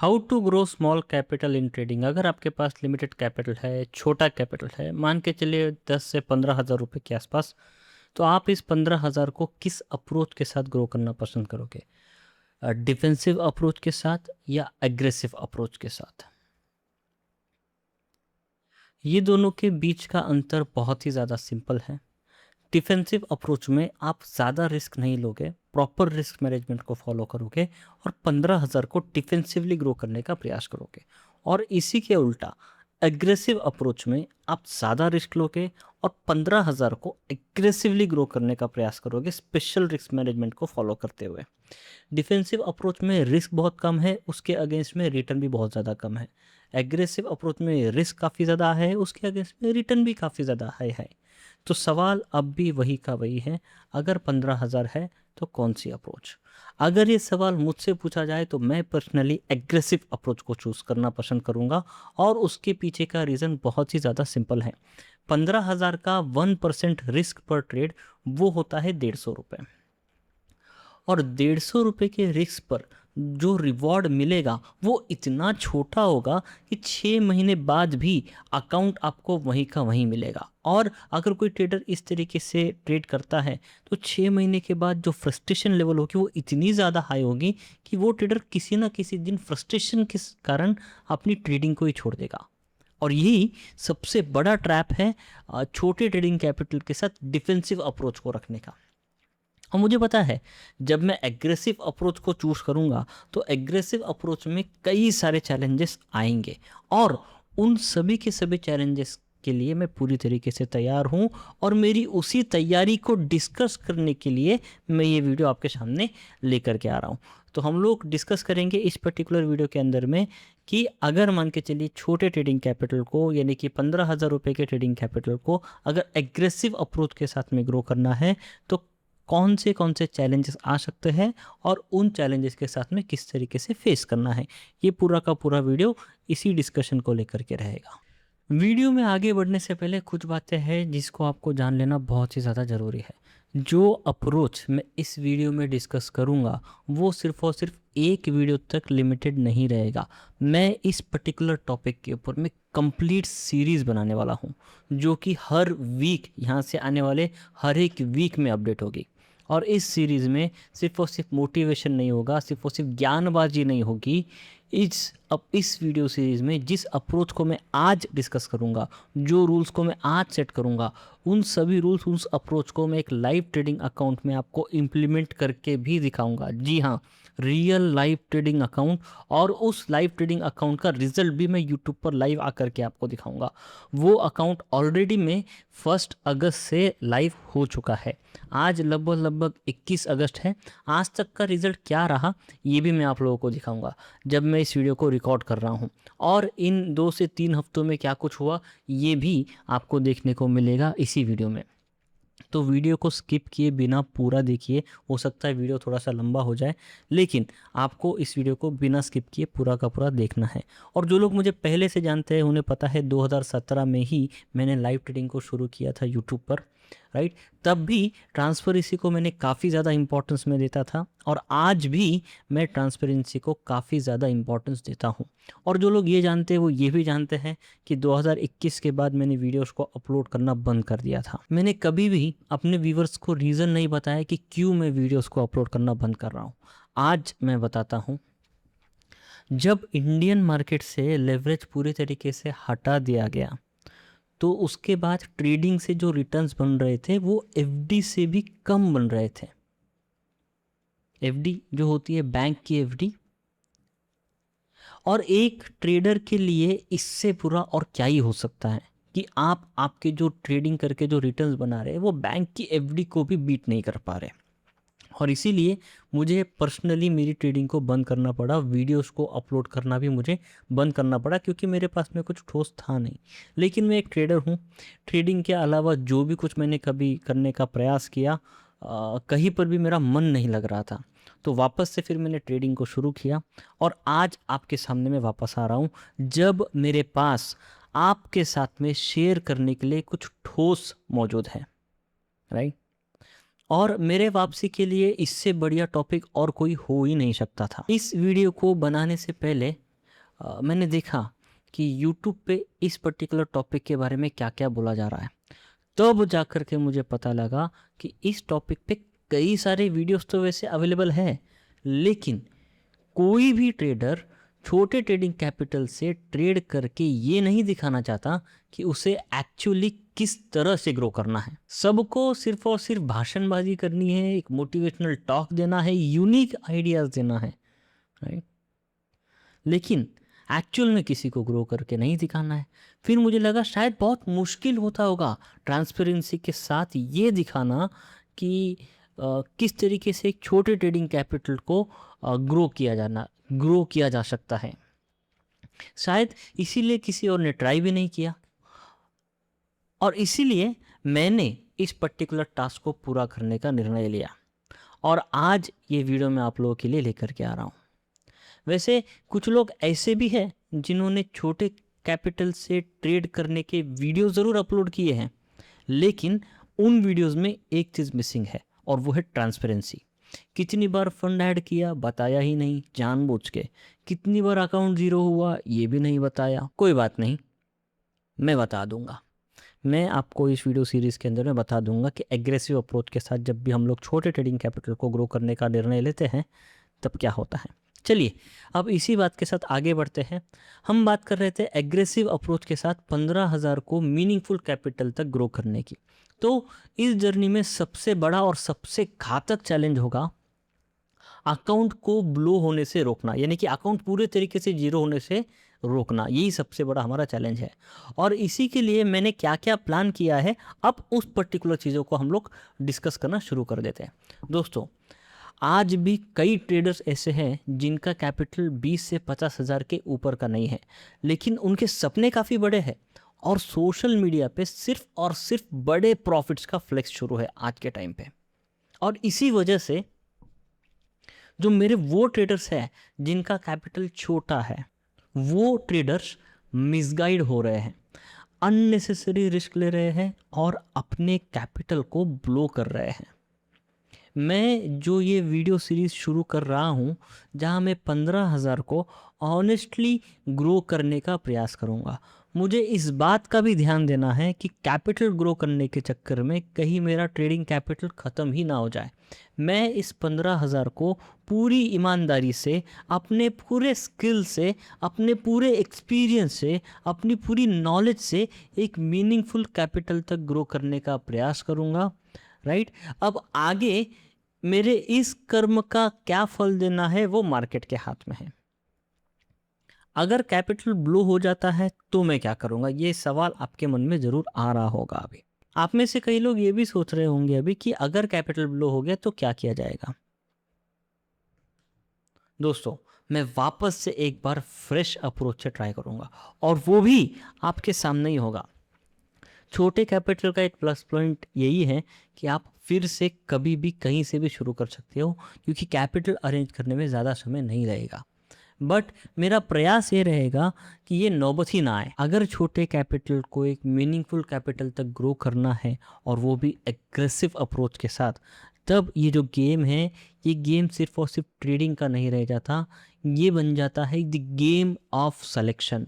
How to grow small capital in trading. अगर आपके पास limited capital है, छोटा कैपिटल है, मान के चलिए 10 से 15 हज़ार रुपये के आसपास, तो आप इस 15 हज़ार को किस अप्रोच के साथ ग्रो करना पसंद करोगे? डिफेंसिव अप्रोच के साथ या एग्रेसिव अप्रोच के साथ? ये दोनों के बीच का अंतर बहुत ही ज़्यादा सिंपल है। डिफेंसिव अप्रोच में आप ज़्यादा रिस्क नहीं लोगे, प्रॉपर रिस्क मैनेजमेंट को फॉलो करोगे और 15 हज़ार को डिफेंसिवली ग्रो करने का प्रयास करोगे। और इसी के उल्टा एग्रेसिव अप्रोच में आप ज़्यादा रिस्क लोगे और 15 हज़ार को एग्रेसिवली ग्रो करने का प्रयास करोगे, स्पेशल रिस्क मैनेजमेंट को फॉलो करते हुए। डिफेंसिव अप्रोच में रिस्क बहुत कम है, उसके अगेंस्ट में रिटर्न भी बहुत ज़्यादा कम है। एग्रेसिव अप्रोच में रिस्क काफ़ी ज़्यादा है, उसके अगेंस्ट में रिटर्न भी काफ़ी ज़्यादा हाई है। तो सवाल अब भी वही का वही है, अगर 15 हज़ार है तो कौन सी अप्रोच? अगर ये सवाल मुझसे पूछा जाए तो मैं पर्सनली एग्रेसिव अप्रोच को चूज़ करना पसंद करूँगा और उसके पीछे का रीज़न बहुत ही ज़्यादा सिंपल है। 15 हज़ार का 1% रिस्क पर ट्रेड वो होता है 150 रुपये, और 150 रुपये के रिस्क पर जो रिवॉर्ड मिलेगा वो इतना छोटा होगा कि 6 महीने बाद भी अकाउंट आपको वहीं का वहीं मिलेगा। और अगर कोई ट्रेडर इस तरीके से ट्रेड करता है तो 6 महीने के बाद जो फ्रस्ट्रेशन लेवल होगी वो इतनी ज़्यादा हाई होगी कि वो ट्रेडर किसी ना किसी दिन फ्रस्ट्रेशन के कारण अपनी ट्रेडिंग को ही छोड़ देगा। और यही सबसे बड़ा ट्रैप है छोटे ट्रेडिंग कैपिटल के साथ डिफेंसिव अप्रोच को रखने का। और मुझे पता है जब मैं एग्रेसिव अप्रोच को चूज़ करूँगा तो एग्रेसिव अप्रोच में कई सारे चैलेंजेस आएंगे, और उन सभी के सभी चैलेंजेस के लिए मैं पूरी तरीके से तैयार हूँ। और मेरी उसी तैयारी को डिस्कस करने के लिए मैं ये वीडियो आपके सामने लेकर के आ रहा हूँ। तो हम लोग डिस्कस करेंगे इस पर्टिकुलर वीडियो के अंदर में कि अगर मान के चलिए छोटे ट्रेडिंग कैपिटल को, यानी कि 15 हज़ार रुपये के ट्रेडिंग कैपिटल को अगर एग्रेसिव अप्रोच के साथ में ग्रो करना है तो कौन से चैलेंजेस आ सकते हैं और उन चैलेंजेस के साथ में किस तरीके से फेस करना है। ये पूरा का पूरा वीडियो इसी डिस्कशन को लेकर के रहेगा। वीडियो में आगे बढ़ने से पहले कुछ बातें हैं जिसको आपको जान लेना बहुत ही ज़्यादा ज़रूरी है। जो अप्रोच मैं इस वीडियो में डिस्कस करूँगा वो सिर्फ और सिर्फ एक वीडियो तक लिमिटेड नहीं रहेगा। मैं इस पर्टिकुलर टॉपिक के ऊपर मैं कंप्लीट सीरीज़ बनाने वाला हूँ, जो कि हर वीक यहाँ से आने वाले हर एक वीक में अपडेट होगी। और इस सीरीज़ में सिर्फ और सिर्फ मोटिवेशन नहीं होगा, सिर्फ और सिर्फ ज्ञानबाजी नहीं होगी। इस वीडियो सीरीज़ में जिस अप्रोच को मैं आज डिस्कस करूंगा, जो रूल्स को मैं आज सेट करूंगा, उन सभी रूल्स, उस अप्रोच को मैं एक लाइव ट्रेडिंग अकाउंट में आपको इम्प्लीमेंट करके भी दिखाऊंगा। जी हाँ, रियल लाइव ट्रेडिंग अकाउंट। और उस लाइव ट्रेडिंग अकाउंट का रिजल्ट भी मैं यूट्यूब पर लाइव आकर के आपको दिखाऊंगा। वो अकाउंट ऑलरेडी में 1 अगस्त से लाइव हो चुका है। आज लगभग 21 अगस्त है। आज तक का रिजल्ट क्या रहा ये भी मैं आप लोगों को दिखाऊंगा जब मैं इस वीडियो को रिकॉर्ड कर रहा हूँ। और इन 2 से 3 हफ्तों में क्या कुछ हुआ ये भी आपको देखने को मिलेगा इसी वीडियो में। तो वीडियो को स्किप किए बिना पूरा देखिए। हो सकता है वीडियो थोड़ा सा लंबा हो जाए, लेकिन आपको इस वीडियो को बिना स्किप किए पूरा का पूरा देखना है। और जो लोग मुझे पहले से जानते हैं उन्हें पता है 2017 में ही मैंने लाइव ट्रेडिंग को शुरू किया था यूट्यूब पर, राइट। तब भी ट्रांसपेरेंसी को मैंने काफ़ी ज़्यादा इंपॉर्टेंस में देता था और आज भी मैं ट्रांसपेरेंसी को काफ़ी ज़्यादा इंपॉर्टेंस देता हूँ। और जो लोग ये जानते हैं वो ये भी जानते हैं कि 2021 के बाद मैंने वीडियोस को अपलोड करना बंद कर दिया था। मैंने कभी भी अपने व्यूवर्स को रीज़न नहीं बताया कि क्यों मैं वीडियोस को अपलोड करना बंद कर रहा हूँ। आज मैं बताता हूँ। जब इंडियन मार्केट से लेवरेज पूरे तरीके से हटा दिया गया तो उसके बाद ट्रेडिंग से जो रिटर्न्स बन रहे थे वो एफडी से भी कम बन रहे थे। एफडी जो होती है बैंक की एफडी। और एक ट्रेडर के लिए इससे बुरा और क्या ही हो सकता है कि आप आपके जो ट्रेडिंग करके जो रिटर्न्स बना रहे हैं वो बैंक की एफडी को भी बीट नहीं कर पा रहे। और इसीलिए मुझे पर्सनली मेरी ट्रेडिंग को बंद करना पड़ा, वीडियोस को अपलोड करना भी मुझे बंद करना पड़ा, क्योंकि मेरे पास में कुछ ठोस था नहीं। लेकिन मैं एक ट्रेडर हूँ। ट्रेडिंग के अलावा जो भी कुछ मैंने कभी करने का प्रयास किया कहीं पर भी मेरा मन नहीं लग रहा था। तो वापस से फिर मैंने ट्रेडिंग को शुरू किया और आज आपके सामने मैं वापस आ रहा हूँ जब मेरे पास आपके साथ में शेयर करने के लिए कुछ ठोस मौजूद है, राइट। और मेरे वापसी के लिए इससे बढ़िया टॉपिक और कोई हो ही नहीं सकता था। इस वीडियो को बनाने से पहले मैंने देखा कि यूट्यूब पे इस पर्टिकुलर टॉपिक के बारे में क्या क्या बोला जा रहा है, तब जा कर के मुझे पता लगा कि इस टॉपिक पे कई सारे वीडियोस तो वैसे अवेलेबल हैं, लेकिन कोई भी ट्रेडर छोटे ट्रेडिंग कैपिटल से ट्रेड करके ये नहीं दिखाना चाहता कि उसे एक्चुअली किस तरह से ग्रो करना है। सबको सिर्फ और सिर्फ भाषणबाजी करनी है, एक मोटिवेशनल टॉक देना है, यूनिक आइडियाज देना है, राइट, लेकिन एक्चुअल में किसी को ग्रो करके नहीं दिखाना है। फिर मुझे लगा शायद बहुत मुश्किल होता होगा ट्रांसपेरेंसी के साथ ये दिखाना कि किस तरीके से एक छोटे ट्रेडिंग कैपिटल को ग्रो किया जा सकता है। शायद इसीलिए किसी और ने ट्राई भी नहीं किया, और इसीलिए मैंने इस पर्टिकुलर टास्क को पूरा करने का निर्णय लिया, और आज ये वीडियो मैं आप लोगों के लिए लेकर के आ रहा हूँ। वैसे कुछ लोग ऐसे भी हैं जिन्होंने छोटे कैपिटल से ट्रेड करने के वीडियो ज़रूर अपलोड किए हैं, लेकिन उन वीडियोस में एक चीज़ मिसिंग है, और वो है ट्रांसपेरेंसी। कितनी बार फंड ऐड किया बताया ही नहीं जानबूझ के, कितनी बार अकाउंट ज़ीरो हुआ ये भी नहीं बताया। कोई बात नहीं, मैं बता दूंगा। मैं आपको इस वीडियो सीरीज़ के अंदर में बता दूंगा कि एग्रेसिव अप्रोच के साथ जब भी हम लोग छोटे ट्रेडिंग कैपिटल को ग्रो करने का निर्णय लेते हैं तब क्या होता है। चलिए अब इसी बात के साथ आगे बढ़ते हैं। हम बात कर रहे थे एग्रेसिव अप्रोच के साथ 15,000 को मीनिंगफुल कैपिटल तक ग्रो करने की। तो इस जर्नी में सबसे बड़ा और सबसे घातक चैलेंज होगा अकाउंट को ब्लो होने से रोकना, यानी कि अकाउंट पूरे तरीके से जीरो होने से रोकना। यही सबसे बड़ा हमारा चैलेंज है, और इसी के लिए मैंने क्या क्या प्लान किया है, अब उस पर्टिकुलर चीज़ों को हम लोग डिस्कस करना शुरू कर देते हैं। दोस्तों, आज भी कई ट्रेडर्स ऐसे हैं जिनका कैपिटल 20 से 50,000 के ऊपर का नहीं है, लेकिन उनके सपने काफ़ी बड़े हैं, और सोशल मीडिया पे सिर्फ और सिर्फ बड़े प्रॉफिट्स का फ्लेक्स शुरू है आज के टाइम पे। और इसी वजह से जो मेरे वो ट्रेडर्स हैं जिनका कैपिटल छोटा है, वो ट्रेडर्स मिसगाइड हो रहे हैं, अननेसेसरी रिस्क ले रहे हैं, और अपने कैपिटल को ब्लो कर रहे हैं। मैं जो ये वीडियो सीरीज़ शुरू कर रहा हूँ, जहाँ मैं 15,000 को ऑनेस्टली ग्रो करने का प्रयास करूँगा, मुझे इस बात का भी ध्यान देना है कि कैपिटल ग्रो करने के चक्कर में कहीं मेरा ट्रेडिंग कैपिटल ख़त्म ही ना हो जाए। मैं इस 15,000 को पूरी ईमानदारी से, अपने पूरे स्किल से, अपने पूरे एक्सपीरियंस से, अपनी पूरी नॉलेज से एक मीनिंगफुल कैपिटल तक ग्रो करने का प्रयास करूँगा, राइट। अब आगे मेरे इस कर्म का क्या फल देना है वो मार्केट के हाथ में है। अगर कैपिटल ब्लो हो जाता है तो मैं क्या करूँगा, ये सवाल आपके मन में ज़रूर आ रहा होगा। अभी आप में से कई लोग ये भी सोच रहे होंगे अभी कि अगर कैपिटल ब्लो हो गया तो क्या किया जाएगा। दोस्तों, मैं वापस से एक बार फ्रेश अप्रोच से ट्राई करूँगा, और वो भी आपके सामने ही होगा। छोटे कैपिटल का एक प्लस पॉइंट यही है कि आप फिर से कभी भी कहीं से भी शुरू कर सकते हो, क्योंकि कैपिटल अरेंज करने में ज़्यादा समय नहीं लगेगा। बट मेरा प्रयास ये रहेगा कि ये नौबत ही ना आए। अगर छोटे कैपिटल को एक मीनिंगफुल कैपिटल तक ग्रो करना है, और वो भी एग्रेसिव अप्रोच के साथ, तब ये जो गेम है, ये गेम सिर्फ और सिर्फ ट्रेडिंग का नहीं रह जाता, ये बन जाता है द गेम ऑफ सिलेक्शन।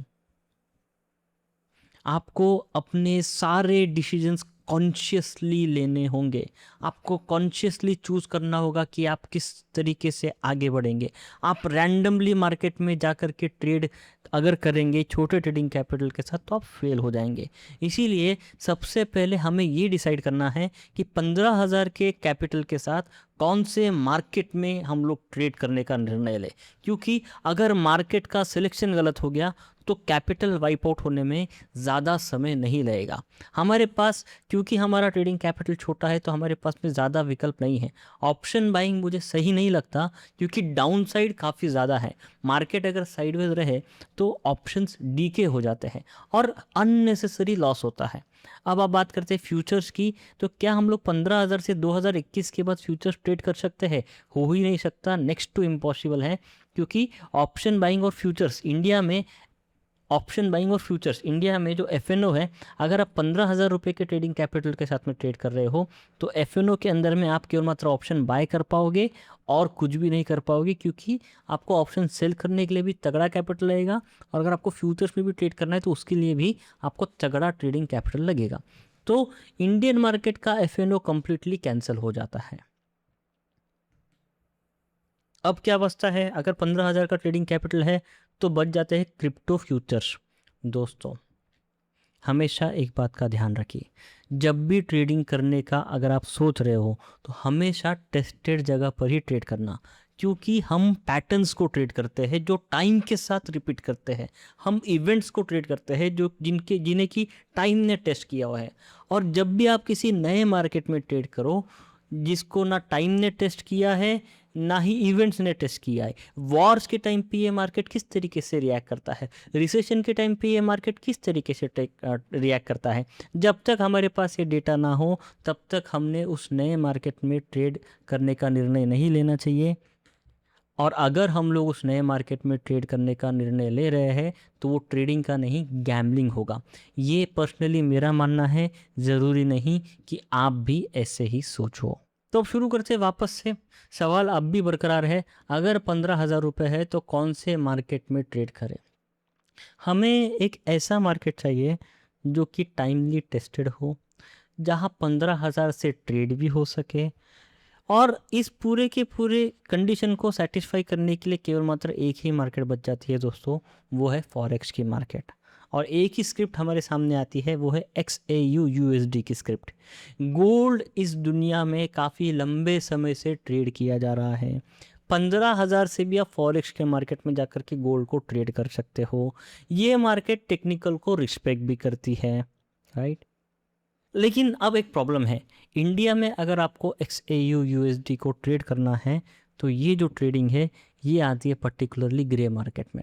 आपको अपने सारे डिसीजंस कॉन्शियसली लेने होंगे। आपको कॉन्शियसली चूज़ करना होगा कि आप किस तरीके से आगे बढ़ेंगे। आप रैंडमली मार्केट में जाकर के ट्रेड अगर करेंगे छोटे ट्रेडिंग कैपिटल के साथ तो आप फेल हो जाएंगे। इसीलिए सबसे पहले हमें ये डिसाइड करना है कि 15,000 के कैपिटल के साथ कौन से मार्केट में हम लोग ट्रेड करने का निर्णय लें, क्योंकि अगर मार्केट का सिलेक्शन गलत हो गया तो कैपिटल वाइप आउट होने में ज़्यादा समय नहीं लगेगा। हमारे पास, क्योंकि हमारा ट्रेडिंग कैपिटल छोटा है, तो हमारे पास में ज़्यादा विकल्प नहीं है। ऑप्शन बाइंग मुझे सही नहीं लगता, क्योंकि डाउन साइड काफ़ी ज़्यादा है। मार्केट अगर साइडवेज रहे तो ऑप्शंस डीके हो जाते हैं और अननेसेसरी लॉस होता है। अब आप बात करते हैं फ्यूचर्स की, तो क्या हम लोग 15,000 से 2021 के बाद फ्यूचर्स ट्रेड कर सकते हैं? हो ही नहीं सकता, नेक्स्ट टू इम्पॉसिबल है, क्योंकि ऑप्शन बाइंग और फ्यूचर्स इंडिया में ऑप्शन बाइंग और फ्यूचर्स इंडिया में जो एफएनओ है, अगर आप 15,000 रुपये के ट्रेडिंग कैपिटल के साथ में ट्रेड कर रहे हो तो एफएनओ के अंदर में आप केवल मात्र ऑप्शन बाय कर पाओगे और कुछ भी नहीं कर पाओगे, क्योंकि आपको ऑप्शन सेल करने के लिए भी तगड़ा कैपिटल लगेगा और अगर आपको फ्यूचर्स में भी ट्रेड करना है तो उसके लिए भी आपको तगड़ा ट्रेडिंग कैपिटल लगेगा। तो इंडियन मार्केट का एफएनओ कंप्लीटली कैंसिल हो जाता है। अब क्या बचता है? अगर 15,000 का ट्रेडिंग कैपिटल है तो बच जाते हैं क्रिप्टो फ्यूचर्स। दोस्तों हमेशा एक बात का ध्यान रखिए, जब भी ट्रेडिंग करने का अगर आप सोच रहे हो तो हमेशा टेस्टेड जगह पर ही ट्रेड करना, क्योंकि हम पैटर्न्स को ट्रेड करते हैं जो टाइम के साथ रिपीट करते हैं, हम इवेंट्स को ट्रेड करते हैं जो जिन्हें की टाइम ने टेस्ट किया हुआ है। और जब भी आप किसी नए मार्केट में ट्रेड करो जिसको ना टाइम ने टेस्ट किया है ना ही इवेंट्स ने टेस्ट किया है, वॉर्स के टाइम पे ये मार्केट किस तरीके से रिएक्ट करता है, रिसेशन के टाइम पे ये मार्केट किस तरीके से रिएक्ट करता है, जब तक हमारे पास ये डेटा ना हो तब तक हमने उस नए मार्केट में ट्रेड करने का निर्णय नहीं लेना चाहिए। और अगर हम लोग उस नए मार्केट में ट्रेड करने का निर्णय ले रहे हैं तो वो ट्रेडिंग का नहीं, गैम्बलिंग होगा। ये पर्सनली मेरा मानना है, ज़रूरी नहीं कि आप भी ऐसे ही सोचो। तो अब शुरू करते हैं वापस से। सवाल अब भी बरकरार है, अगर 15,000 रुपये है तो कौन से मार्केट में ट्रेड करें? हमें एक ऐसा मार्केट चाहिए जो कि टाइमली टेस्टेड हो, जहाँ 15,000 से ट्रेड भी हो सके और इस पूरे के पूरे कंडीशन को सेटिस्फाई करने के लिए केवल मात्र एक ही मार्केट बच जाती है दोस्तों, वो है फॉरेक्स की मार्केट। और एक ही स्क्रिप्ट हमारे सामने आती है, वो है XAU USD की स्क्रिप्ट। गोल्ड इस दुनिया में काफ़ी लंबे समय से ट्रेड किया जा रहा है। 15,000 से भी आप फॉरेक्स के मार्केट में जाकर के गोल्ड को ट्रेड कर सकते हो। ये मार्केट टेक्निकल को रिस्पेक्ट भी करती है, राइट। लेकिन अब एक प्रॉब्लम है, इंडिया में अगर आपको XAU USD को ट्रेड करना है तो ये जो ट्रेडिंग है ये आती है पर्टिकुलरली ग्रे मार्केट में।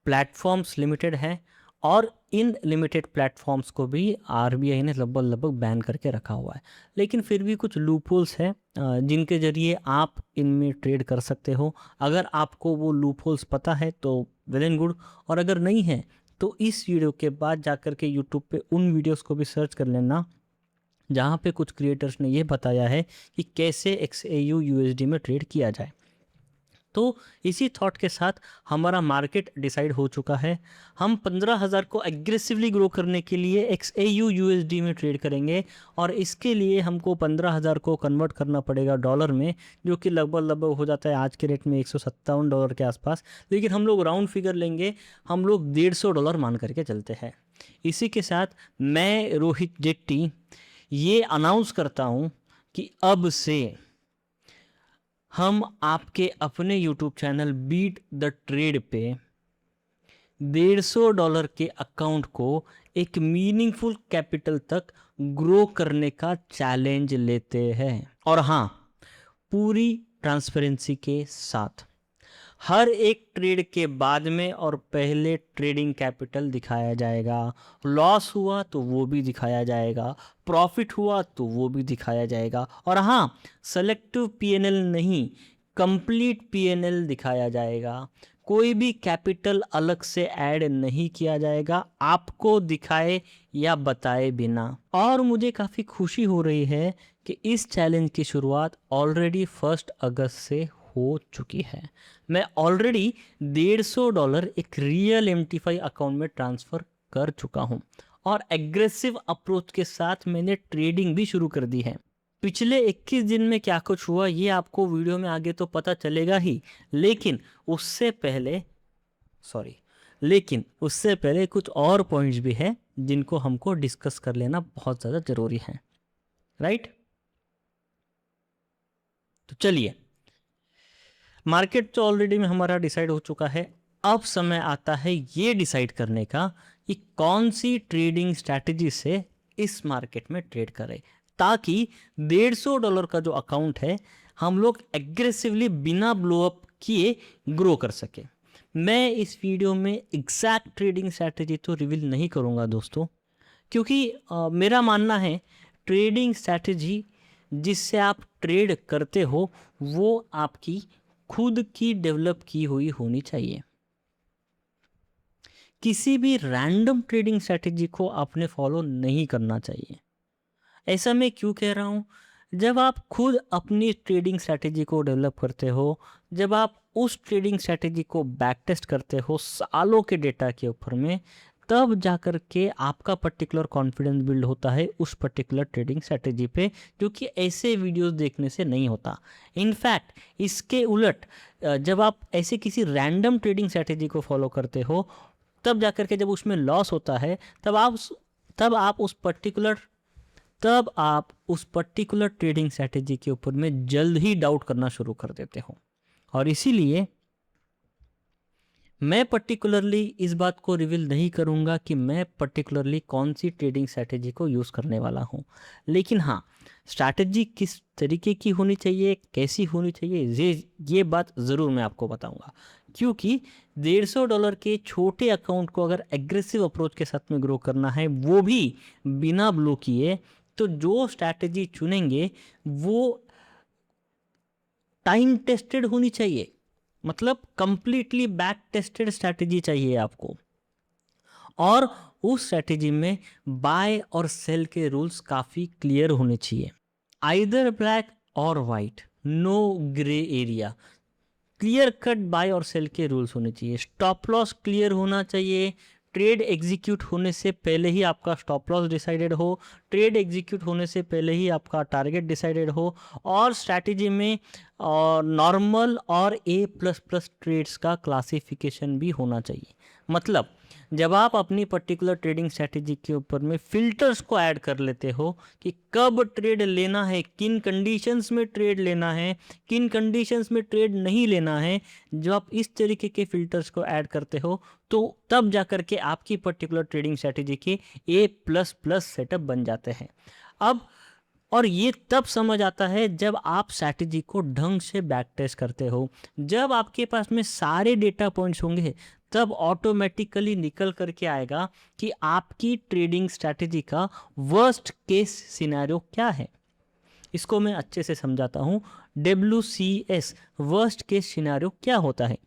प्लेटफॉर्म्स लिमिटेड हैं और इन लिमिटेड प्लेटफॉर्म्स को भी RBI ने लगभग बैन करके रखा हुआ है। लेकिन फिर भी कुछ लूपहोल्स हैं जिनके ज़रिए आप इनमें ट्रेड कर सकते हो। अगर आपको वो लूपहोल्स पता है तो वेल एंड गुड, और अगर नहीं है तो इस वीडियो के बाद जाकर के यूट्यूब पे उन वीडियोस को भी सर्च कर लेना जहाँ पे कुछ क्रिएटर्स ने ये बताया है कि कैसे XAU USD में ट्रेड किया जाए। तो इसी थॉट के साथ हमारा मार्केट डिसाइड हो चुका है। हम 15,000 को एग्रेसिवली ग्रो करने के लिए XAU USD में ट्रेड करेंगे और इसके लिए हमको 15,000 को कन्वर्ट करना पड़ेगा डॉलर में, जो कि लगभग हो जाता है आज के रेट में $157 के आसपास। लेकिन हम लोग राउंड फिगर लेंगे, हम लोग $150 मान करके चलते हैं। इसी के साथ मैं रोहित जेट्टी ये अनाउंस करता हूँ कि अब से हम आपके अपने YouTube channel beat the trade पे $150 के अकाउंट को एक मीनिंगफुल कैपिटल तक ग्रो करने का चैलेंज लेते हैं। और हाँ, पूरी ट्रांसपेरेंसी के साथ हर एक ट्रेड के बाद में और पहले ट्रेडिंग कैपिटल दिखाया जाएगा। लॉस हुआ तो वो भी दिखाया जाएगा, प्रॉफिट हुआ तो वो भी दिखाया जाएगा। और हाँ, सेलेक्टिव PNL नहीं, कंप्लीट PNL दिखाया जाएगा। कोई भी कैपिटल अलग से ऐड नहीं किया जाएगा आपको दिखाए या बताए बिना। और मुझे काफ़ी खुशी हो रही है कि इस चैलेंज की शुरुआत ऑलरेडी 1 अगस्त से हो चुकी है। मैं ऑलरेडी $150 एक रियल MT5 अकाउंट में ट्रांसफ़र कर चुका हूं और एग्रेसिव अप्रोच के साथ मैंने ट्रेडिंग भी शुरू कर दी है। पिछले 21 दिन में क्या कुछ हुआ ये आपको वीडियो में आगे तो पता चलेगा ही, लेकिन उससे पहले कुछ और पॉइंट्स भी हैं जिनको हमको डिस्कस कर लेना बहुत ज़्यादा ज़रूरी है, राइट। तो चलिए, मार्केट तो ऑलरेडी में हमारा डिसाइड हो चुका है। अब समय आता है ये डिसाइड करने का कि कौन सी ट्रेडिंग स्ट्रैटेजी से इस मार्केट में ट्रेड करें, ताकि $150 का जो अकाउंट है हम लोग एग्रेसिवली बिना ब्लोअप किए ग्रो कर सके। मैं इस वीडियो में एग्जैक्ट ट्रेडिंग स्ट्रैटेजी तो रिवील नहीं करूंगा दोस्तों, क्योंकि मेरा मानना है ट्रेडिंग स्ट्रैटेजी जिससे आप ट्रेड करते हो वो आपकी खुद की डेवलप की हुई होनी चाहिए। किसी भी रैंडम ट्रेडिंग स्ट्रैटेजी को आपने फॉलो नहीं करना चाहिए। ऐसा मैं क्यों कह रहा हूँ? जब आप खुद अपनी ट्रेडिंग स्ट्रैटेजी को डेवलप करते हो, जब आप उस ट्रेडिंग स्ट्रैटेजी को बैक टेस्ट करते हो सालों के डेटा के ऊपर में, तब जा कर के आपका पर्टिकुलर कॉन्फिडेंस बिल्ड होता है उस पर्टिकुलर ट्रेडिंग स्ट्रैटेजी पे, जो कि ऐसे वीडियोस देखने से नहीं होता। इनफैक्ट इसके उलट जब आप ऐसे किसी रैंडम ट्रेडिंग स्ट्रैटेजी को फॉलो करते हो, तब जा कर के जब उसमें लॉस होता है, तब आप उस पर्टिकुलर ट्रेडिंग स्ट्रैटेजी के ऊपर में जल्द ही डाउट करना शुरू कर देते हो। और इसीलिए मैं पर्टिकुलरली इस बात को रिवील नहीं करूंगा कि मैं पर्टिकुलरली कौन सी ट्रेडिंग स्ट्रैटेजी को यूज़ करने वाला हूं। लेकिन हाँ, स्ट्रैटेजी किस तरीके की होनी चाहिए, कैसी होनी चाहिए, ये बात ज़रूर मैं आपको बताऊंगा। क्योंकि $150 के छोटे अकाउंट को अगर एग्रेसिव अप्रोच के साथ में ग्रो करना है, वो भी बिना ब्लो किए, तो जो स्ट्रैटेजी चुनेंगे वो टाइम टेस्टेड होनी चाहिए। मतलब कंप्लीटली बैक टेस्टेड स्ट्रैटेजी चाहिए आपको। और उस स्ट्रैटेजी में बाय और सेल के रूल्स काफ़ी क्लियर होने चाहिए। आइदर ब्लैक और white, no grey area. Clear cut buy और सेल के रूल्स होने चाहिए। स्टॉप लॉस क्लियर होना चाहिए। ट्रेड एग्जीक्यूट होने से पहले ही आपका स्टॉप लॉस डिसाइडेड हो, ट्रेड एग्जीक्यूट होने से पहले ही आपका टारगेट डिसाइडेड हो, और स्ट्रैटेजी में नॉर्मल और A++ ट्रेड्स का क्लासिफिकेशन भी होना चाहिए। मतलब जब आप अपनी पर्टिकुलर ट्रेडिंग स्ट्रैटेजी के ऊपर में फिल्टर्स को ऐड कर लेते हो कि कब ट्रेड लेना है, किन कंडीशंस में ट्रेड लेना है, किन कंडीशंस में ट्रेड नहीं लेना है, जब आप इस तरीके के फिल्टर्स को ऐड करते हो, तो तब जा कर के आपकी पर्टिकुलर ट्रेडिंग स्ट्रैटेजी के A++ सेटअप बन जाते हैं। अब और ये तब समझ आता है जब आप स्ट्रैटेजी को ढंग से बैक टेस्ट करते हो। जब आपके पास में सारे डेटा पॉइंट्स होंगे, तब ऑटोमेटिकली निकल करके आएगा कि आपकी ट्रेडिंग स्ट्रैटेजी का वर्स्ट केस सिनेरियो क्या है। इसको मैं अच्छे से समझाता हूँ। WCS, वर्स्ट केस सिनेरियो क्या होता है?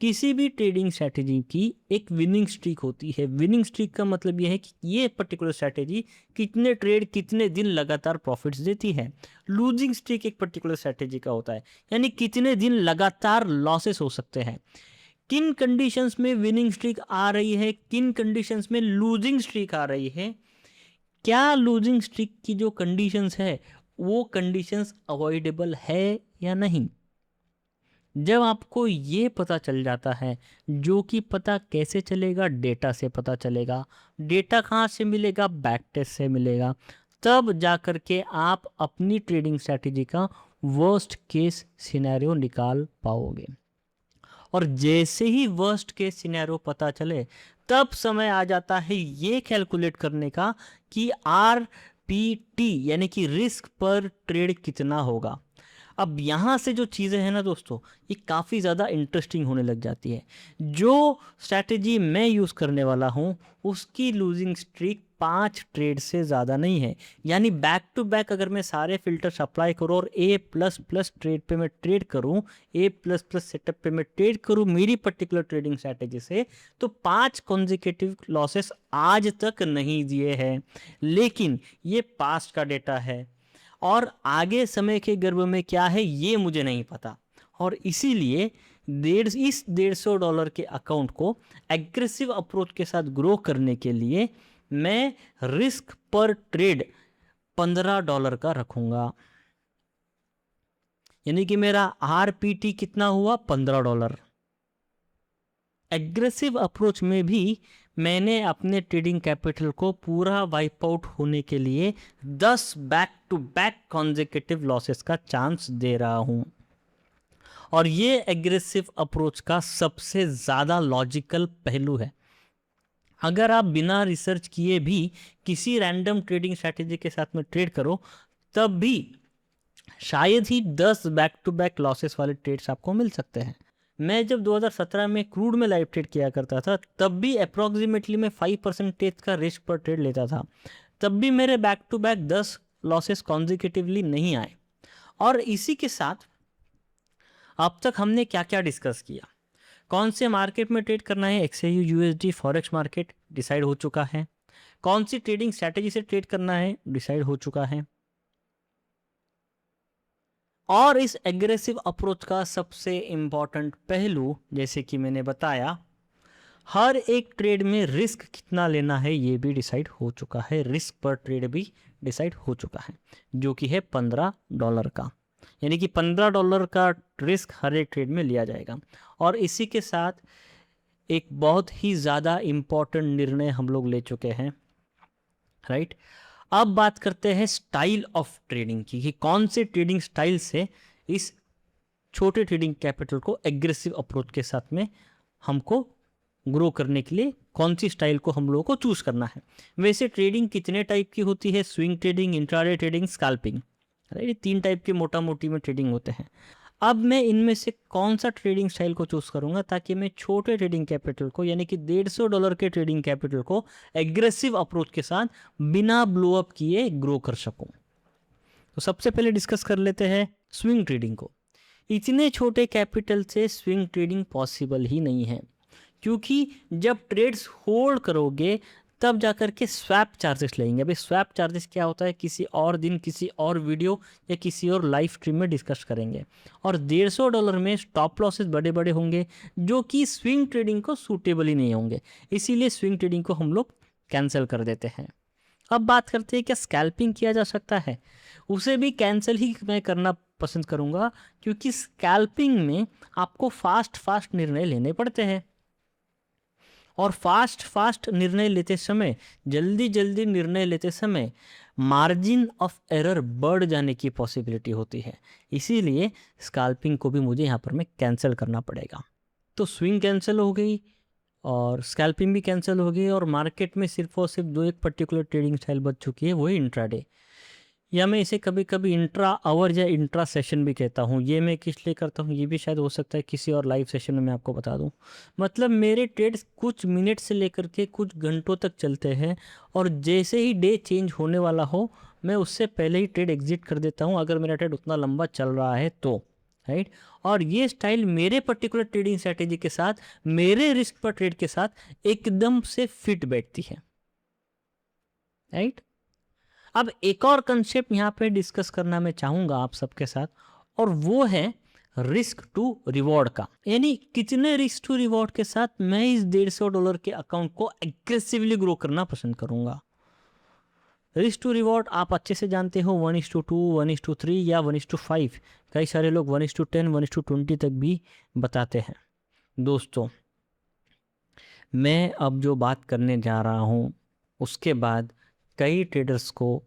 किसी भी ट्रेडिंग स्ट्रैटेजी की एक विनिंग स्ट्रीक होती है। विनिंग स्ट्रीक का मतलब यह है कि ये पर्टिकुलर स्ट्रैटेजी कितने ट्रेड कितने दिन लगातार प्रॉफिट्स देती है। लूजिंग स्ट्रीक एक पर्टिकुलर स्ट्रैटेजी का होता है, यानी कितने दिन लगातार लॉसेस हो सकते हैं। किन कंडीशंस में विनिंग स्ट्रीक आ रही है, किन कंडीशंस में लूजिंग स्ट्रीक आ रही है, क्या लूजिंग स्ट्रीक की जो कंडीशंस है वो कंडीशंस अवॉइडेबल है या नहीं। जब आपको ये पता चल जाता है, जो कि पता कैसे चलेगा, डेटा से पता चलेगा। डेटा कहाँ से मिलेगा? बैक टेस्ट से मिलेगा। तब जा कर के आप अपनी ट्रेडिंग स्ट्रैटेजी का वर्स्ट केस सिनेरियो निकाल पाओगे। और जैसे ही वर्स्ट केस सिनेरियो पता चले, तब समय आ जाता है ये कैलकुलेट करने का कि RPT यानी कि रिस्क पर ट्रेड कितना होगा। अब यहाँ से जो चीज़ें हैं ना दोस्तों, ये काफ़ी ज़्यादा इंटरेस्टिंग होने लग जाती है। जो स्ट्रैटेजी मैं यूज़ करने वाला हूँ, उसकी लूजिंग स्ट्रीक 5 ट्रेड से ज़्यादा नहीं है। यानी बैक टू बैक अगर मैं सारे फिल्टर्स अप्लाई करूँ और A++ ट्रेड पे मैं ट्रेड करूँ, A++ सेटअप पे मैं ट्रेड करूँ मेरी पर्टिकुलर ट्रेडिंग स्ट्रैटेजी से, तो 5 कॉन्जिक्यूटिव लॉसेस आज तक नहीं दिए हैं। लेकिन ये पास्ट का डेटा है और आगे समय के गर्भ में क्या है ये मुझे नहीं पता। और इसीलिए इस $150 के अकाउंट को एग्रेसिव अप्रोच के साथ ग्रो करने के लिए मैं रिस्क पर ट्रेड $15 का रखूंगा। यानी कि मेरा RPT कितना हुआ? $15। एग्रेसिव अप्रोच में भी मैंने अपने ट्रेडिंग कैपिटल को पूरा वाइप आउट होने के लिए 10 back to back consecutive losses का चांस दे रहा हूं। और ये एग्रेसिव अप्रोच का सबसे ज़्यादा लॉजिकल पहलू है। अगर आप बिना रिसर्च किए भी किसी रैंडम ट्रेडिंग स्ट्रैटेजी के साथ में ट्रेड करो, तब भी शायद ही 10 बैक टू बैक लॉसेस वाले ट्रेड्स आपको मिल सकते हैं। मैं जब 2017 में क्रूड में लाइव ट्रेड किया करता था, तब भी अप्रॉक्सीमेटली मैं 5% का रिस्क पर ट्रेड लेता था। तब भी मेरे back to back 10 losses consecutively नहीं आए। और इसी के साथ अब तक हमने क्या क्या डिस्कस किया? कौन से मार्केट में ट्रेड करना है, XAU USD forex market decide हो चुका है। कौन सी ट्रेडिंग स्ट्रैटेजी से ट्रेड करना है डिसाइड हो चुका है। और इस एग्रेसिव अप्रोच का सबसे इंपॉर्टेंट पहलू, जैसे कि मैंने बताया, हर एक ट्रेड में रिस्क कितना लेना है ये भी डिसाइड हो चुका है। रिस्क पर ट्रेड भी डिसाइड हो चुका है, जो कि है $15 का, यानी कि $15 का रिस्क हर एक ट्रेड में लिया जाएगा। और इसी के साथ एक बहुत ही ज़्यादा इम्पॉर्टेंट निर्णय हम लोग ले चुके हैं, राइट। अब बात करते हैं स्टाइल ऑफ ट्रेडिंग की, कि कौन से ट्रेडिंग स्टाइल से इस छोटे ट्रेडिंग कैपिटल को एग्रेसिव अप्रोच के साथ में हमको ग्रो करने के लिए कौन सी स्टाइल को हम लोगों को चूज करना है। वैसे ट्रेडिंग कितने टाइप की होती है? Swing trading, intraday trading, scalping, right. 3 type के मोटा मोटी में ट्रेडिंग होते हैं। अब मैं इनमें से कौन सा ट्रेडिंग स्टाइल को चूज करूंगा ताकि मैं छोटे ट्रेडिंग कैपिटल को, यानी कि $150 के ट्रेडिंग कैपिटल को एग्रेसिव अप्रोच के साथ बिना ब्लो अप किए ग्रो कर सकूं। तो सबसे पहले डिस्कस कर लेते हैं स्विंग ट्रेडिंग को। इतने छोटे कैपिटल से स्विंग ट्रेडिंग पॉसिबल ही नहीं है, क्योंकि जब ट्रेड्स होल्ड करोगे तब जाकर के स्वैप चार्जेस लेंगे। अभी स्वैप चार्जेस क्या होता है किसी और दिन, किसी और वीडियो या किसी और लाइव स्ट्रीम में डिस्कस करेंगे। और $150 में स्टॉप लॉसेस बड़े बड़े होंगे, जो कि स्विंग ट्रेडिंग को सूटेबल ही नहीं होंगे। इसीलिए स्विंग ट्रेडिंग को हम लोग कैंसिल कर देते हैं। अब बात करते हैं क्या स्कैल्पिंग किया जा सकता है? उसे भी कैंसिल ही मैं करना पसंद करूँगा, क्योंकि स्कैल्पिंग में आपको फास्ट निर्णय लेने पड़ते हैं, और फास्ट निर्णय लेते समय, जल्दी निर्णय लेते समय मार्जिन ऑफ एरर बढ़ जाने की पॉसिबिलिटी होती है। इसीलिए स्कैल्पिंग को भी मुझे यहाँ पर मैं कैंसिल करना पड़ेगा। तो स्विंग कैंसिल हो गई और स्कैल्पिंग भी कैंसिल हो गई, और मार्केट में सिर्फ और सिर्फ एक पर्टिकुलर ट्रेडिंग स्टाइल बच चुकी है, वही इंट्राडे, या मैं इसे कभी कभी इंट्रा आवर या इंट्रा सेशन भी कहता हूँ। ये मैं किस लिए करता हूँ ये भी शायद हो सकता है किसी और लाइव सेशन में मैं आपको बता दूँ। मतलब मेरे ट्रेड्स कुछ मिनट से लेकर के कुछ घंटों तक चलते हैं, और जैसे ही डे चेंज होने वाला हो मैं उससे पहले ही ट्रेड एग्जिट कर देता हूँ, अगर मेरा ट्रेड उतना लंबा चल रहा है तो, राइट। और ये स्टाइल मेरे पर्टिकुलर ट्रेडिंग स्ट्रैटेजी के साथ, मेरे रिस्क पर ट्रेड के साथ एकदम से फिट बैठती है, राइट। अब एक और कंसेप्ट यहाँ पे डिस्कस करना मैं चाहूँगा आप सबके साथ, और वो है रिस्क टू रिवॉर्ड का। यानी कितने रिस्क टू रिवॉर्ड के साथ मैं इस $150 के अकाउंट को एग्रेसिवली ग्रो करना पसंद करूँगा। रिस्क टू रिवॉर्ड आप अच्छे से जानते हो, 1:2, 1:3 या 1:5। कई सारे लोग 1:10, 1:20 तक भी बताते हैं। दोस्तों, मैं अब जो बात करने जा रहा हूँ उसके बाद कई ट्रेडर्स को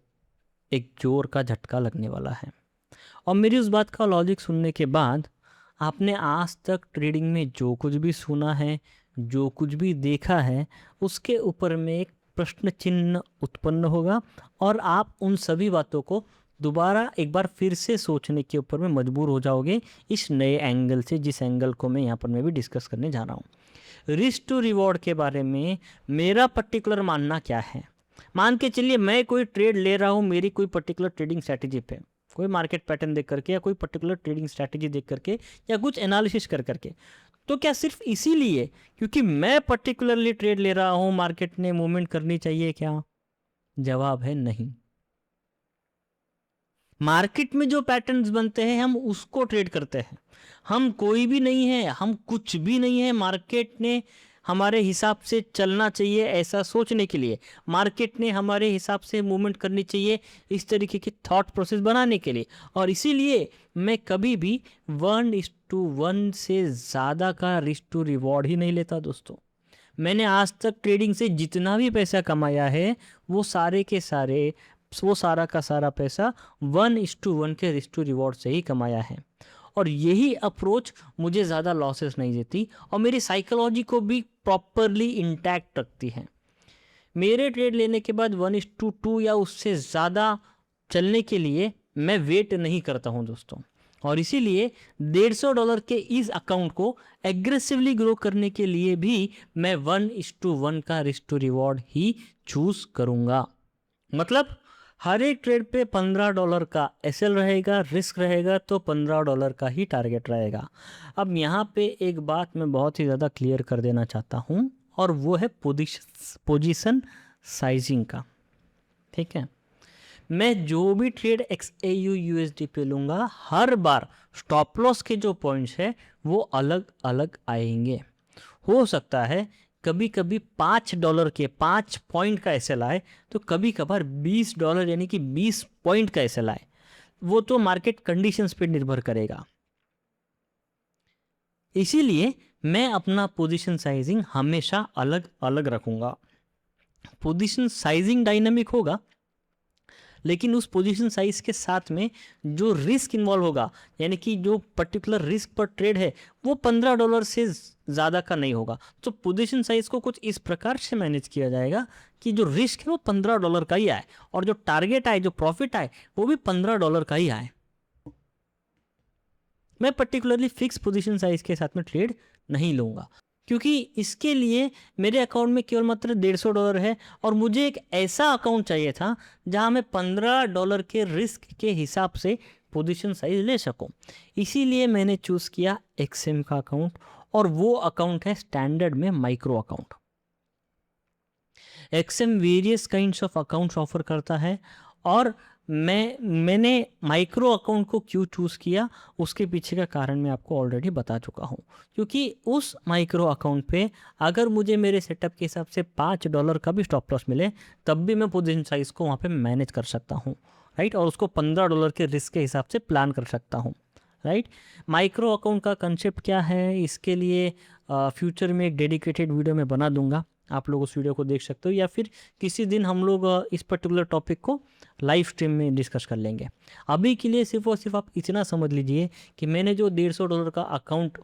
एक जोर का झटका लगने वाला है, और मेरी उस बात का लॉजिक सुनने के बाद आपने आज तक ट्रेडिंग में जो कुछ भी सुना है, जो कुछ भी देखा है, उसके ऊपर में एक प्रश्न चिन्ह उत्पन्न होगा, और आप उन सभी बातों को दोबारा एक बार फिर से सोचने के ऊपर में मजबूर हो जाओगे इस नए एंगल से, जिस एंगल को मैं यहाँ पर मैं भी डिस्कस करने जा रहा हूँ। रिस्क टू रिवॉर्ड के बारे में मेरा पर्टिकुलर मानना क्या है? मान के चलिए मैं कोई ट्रेड ले रहा हूँ मेरी कोई पर्टिकुलर ट्रेडिंग स्ट्रैटेजी पे, कोई मार्केट पैटर्न देख करके, या कोई पर्टिकुलर ट्रेडिंग स्ट्रैटेजी देख करके, या कुछ एनालिसिस कर करके, तो क्या सिर्फ इसीलिए क्योंकि मैं पर्टिकुलरली ट्रेड ले रहा हूँ मार्केट ने मूवमेंट करनी चाहिए क्या? जवाब है नहीं। मार्केट में जो पैटर्न्स बनते हैं हम उसको ट्रेड करते हैं। हम कोई भी नहीं है, हम कुछ भी नहीं है मार्केट ने हमारे हिसाब से चलना चाहिए ऐसा सोचने के लिए, मार्केट ने हमारे हिसाब से मूवमेंट करनी चाहिए इस तरीके की थॉट प्रोसेस बनाने के लिए। और इसीलिए मैं कभी भी 1:1 से ज़्यादा का रिस्क टू रिवॉर्ड ही नहीं लेता दोस्तों। मैंने आज तक ट्रेडिंग से जितना भी पैसा कमाया है वो सारा का सारा पैसा 1:1 के रिस्क टू रिवॉर्ड से ही कमाया है, और यही अप्रोच मुझे ज़्यादा लॉसेस नहीं देती और मेरी साइकोलॉजी को भी प्रॉपरली इंटैक्ट रखती है। मेरे ट्रेड लेने के बाद 1:2 या उससे ज़्यादा चलने के लिए मैं वेट नहीं करता हूं दोस्तों, और इसीलिए $150 के इस अकाउंट को एग्रेसिवली ग्रो करने के लिए भी मैं 1:1 का रिस्क टू रिवॉर्ड ही चूज करूंगा। मतलब हर एक ट्रेड पे $15 का एसएल रहेगा, रिस्क रहेगा, तो $15 का ही टारगेट रहेगा। अब यहाँ पे एक बात मैं बहुत ही ज़्यादा क्लियर कर देना चाहता हूँ, और वो है पोजीशन साइजिंग का। ठीक है, मैं जो भी ट्रेड XAU USD पे लूँगा, हर बार स्टॉप लॉस के जो पॉइंट्स है वो अलग अलग आएंगे। हो सकता है कभी कभी $5 के 5 पॉइंट का एसएल आए, तो कभी कभार $20 यानी कि 20 पॉइंट का एसएल आए। वो तो मार्केट कंडीशंस पे निर्भर करेगा। इसीलिए मैं अपना पोजीशन साइजिंग हमेशा अलग अलग रखूँगा। पोजीशन साइजिंग डायनामिक होगा, लेकिन उस पोजीशन साइज के साथ में जो रिस्क इन्वॉल्व होगा, यानी कि जो पर्टिकुलर रिस्क पर ट्रेड है, वो $15 से ज़्यादा का नहीं होगा। तो पोजीशन साइज को कुछ इस प्रकार से मैनेज किया जाएगा कि जो रिस्क है वो $15 का ही आए, और जो टारगेट आए, जो प्रॉफिट आए, वो भी $15 का ही आए। मैं पर्टिकुलरली फिक्स पोजीशन साइज के साथ में ट्रेड नहीं लूँगा, क्योंकि इसके लिए मेरे अकाउंट में केवल मात्र $150 है, और मुझे एक ऐसा अकाउंट चाहिए था जहां मैं $15 के रिस्क के हिसाब से पोजीशन साइज ले सकूं। इसीलिए मैंने चूज़ किया एक्सएम का अकाउंट, और वो अकाउंट है स्टैंडर्ड में micro account. XM various kinds of accounts offer करता है, और मैंने माइक्रो अकाउंट को क्यों चूज़ किया, उसके पीछे का कारण मैं आपको ऑलरेडी बता चुका हूँ। क्योंकि उस माइक्रो अकाउंट पे अगर मुझे मेरे सेटअप के हिसाब से $5 का भी स्टॉप लॉस मिले, तब भी मैं पोजीशन साइज को वहाँ पे मैनेज कर सकता हूँ, राइट, और उसको $15 के रिस्क के हिसाब से प्लान कर सकता हूँ, राइट। माइक्रो अकाउंट का कंसेप्ट क्या है, इसके लिए फ्यूचर में एक डेडिकेटेड वीडियो मैं बना दूंगा, आप लोग उस वीडियो को देख सकते हो, या फिर किसी दिन हम लोग इस पर्टिकुलर टॉपिक को लाइव स्ट्रीम में डिस्कस कर लेंगे। अभी के लिए सिर्फ और सिर्फ आप इतना समझ लीजिए कि मैंने जो $150 का अकाउंट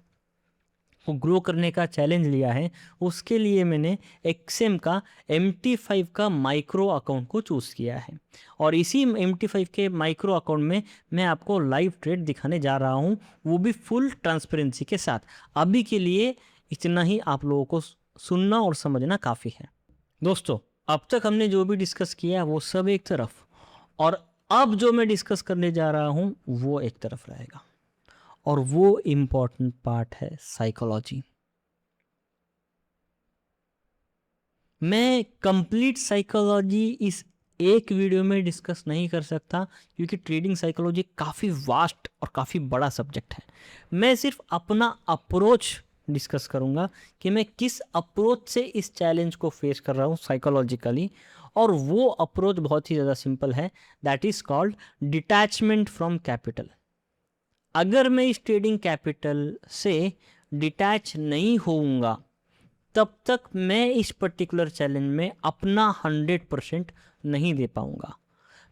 को ग्रो करने का चैलेंज लिया है, उसके लिए मैंने एक्सएम का MT5 का माइक्रो अकाउंट को चूज़ किया है, और इसी MT5 के माइक्रो अकाउंट में मैं आपको लाइव ट्रेड दिखाने जा रहा हूँ, वो भी फुल ट्रांसपेरेंसी के साथ। अभी के लिए इतना ही आप लोगों को सुनना और समझना काफ़ी है। दोस्तों, अब तक हमने जो भी डिस्कस किया वो सब एक तरफ, और अब जो मैं डिस्कस करने जा रहा हूँ वो एक तरफ रहेगा, और वो इम्पॉर्टेंट पार्ट है साइकोलॉजी। मैं कंप्लीट साइकोलॉजी इस एक वीडियो में डिस्कस नहीं कर सकता, क्योंकि ट्रेडिंग साइकोलॉजी काफ़ी वास्ट और काफ़ी बड़ा सब्जेक्ट है। मैं सिर्फ अपना अप्रोच डिस्कस करूंगा कि मैं किस अप्रोच से इस चैलेंज को फेस कर रहा हूँ साइकोलॉजिकली, और वो अप्रोच बहुत ही ज़्यादा सिंपल है, that is called detachment from capital. अगर मैं इस ट्रेडिंग कैपिटल से डिटैच नहीं होऊंगा, तब तक मैं इस पर्टिकुलर चैलेंज में अपना 100% नहीं दे पाऊंगा।